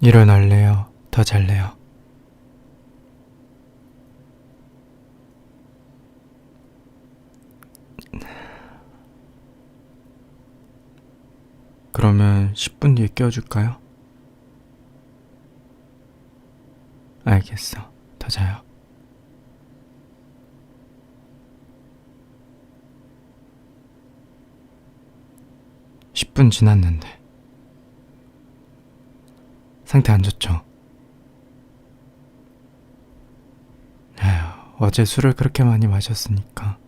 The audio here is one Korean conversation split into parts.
일어날래요? 더 잘래요? 그러면 10분 뒤에 깨워줄까요? 알겠어. 더 자요. 10분 지났는데 상태 안 좋죠? 에휴, 어제 술을 그렇게 많이 마셨으니까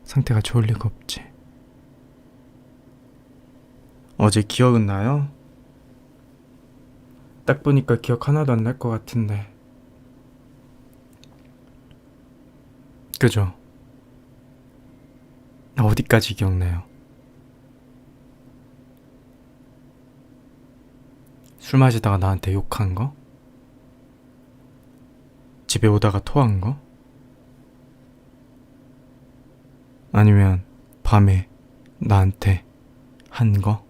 상태가 좋을 리가 없지. 어제 기억은 나요? 딱 보니까 기억 하나도 안 날 것 같은데. 그죠? 어디까지 기억나요? 술 마시다가 나한테 욕한 거? 집에 오다가 토한 거? 아니면 밤에 나한테 한 거?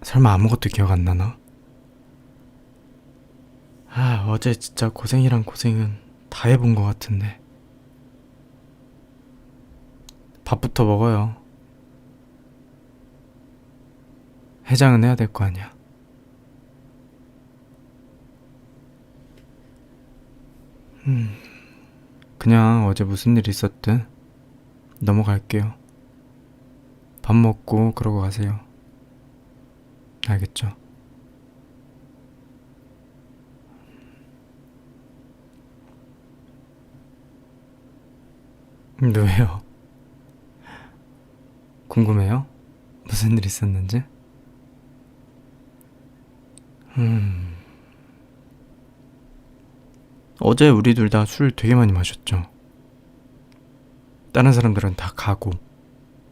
설마 아무것도 기억 안 나나? 어제 진짜 고생이란 고생은 다 해본 것 같은데. 밥부터 먹어요. 해장은 해야 될 거 아니야. 그냥 어제 무슨 일 있었든 넘어갈게요. 밥 먹고 그러고 가세요. 알겠죠? 왜요? 궁금해요? 무슨 일 있었는지? 어제 우리 둘 다 술 되게 많이 마셨죠. 다른 사람들은 다 가고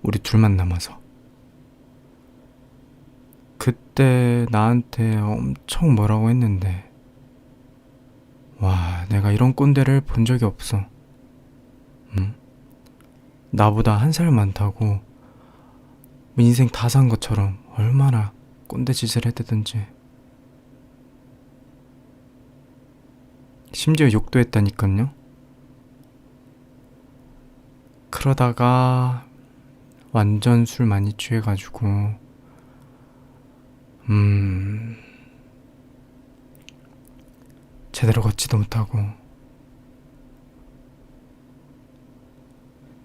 우리 둘만 남아서. 그때 나한테 엄청 뭐라고 했는데, 와, 내가 이런 꼰대를 본 적이 없어. 나보다 한 살 많다고 인생 다 산 것처럼 얼마나 꼰대 짓을 했다든지. 심지어 욕도 했다니깐요. 그러다가 완전 술 많이 취해가지고 제대로 걷지도 못하고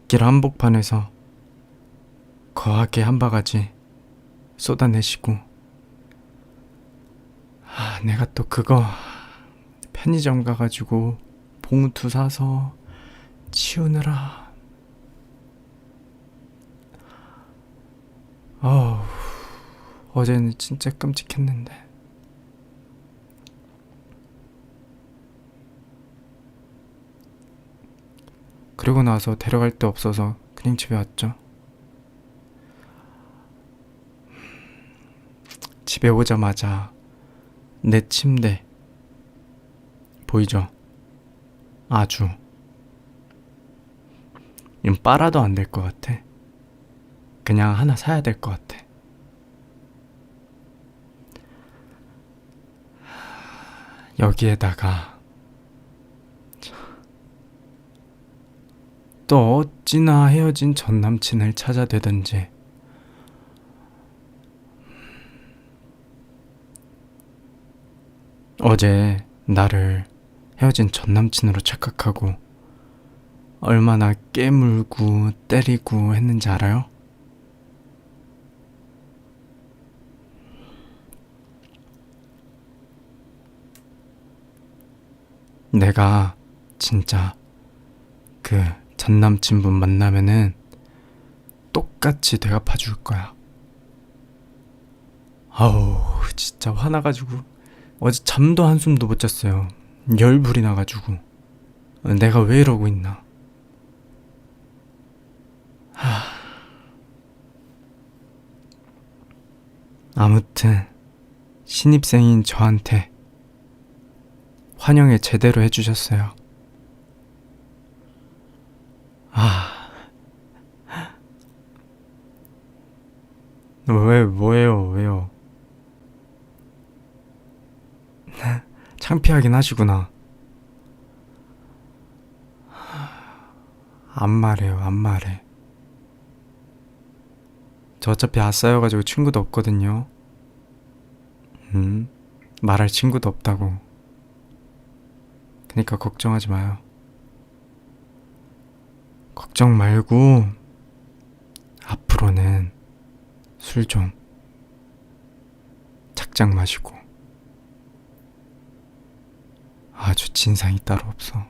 길 한복판에서 거하게 한 바가지 쏟아내시고, 내가 또 그거 편의점 가가지고 봉투 사서 치우느라 어제는 진짜 끔찍했는데. 그리고 나서 데려갈 데 없어서 그냥 집에 왔죠. 집에 오자마자 내 침대 보이죠? 아주 이건 빨아도 안 될 것 같아. 그냥 하나 사야 될 것 같아. 여기에다가 또 어찌나 헤어진 전 남친을 찾아대든지 어제 나를 헤어진 전 남친으로 착각하고 얼마나 깨물고 때리고 했는지 알아요? 내가 진짜 그 전 남친분 만나면은 똑같이 되갚아 줄 거야. 아우, 진짜 화나가지고 어제 잠도 한숨도 못 잤어요. 열불이 나가지고 내가 왜 이러고 있나. 아무튼 신입생인 저한테 환영을 제대로 해주셨어요. 뭐예요, 왜요? 창피하긴 하시구나. 안 말해요, 안 말해. 저 어차피 아싸여가지고 친구도 없거든요. 말할 친구도 없다고. 그니까 걱정하지 마요. 걱정 말고 앞으로는 술 좀 작작 마시고. 아주 진상이 따로 없어.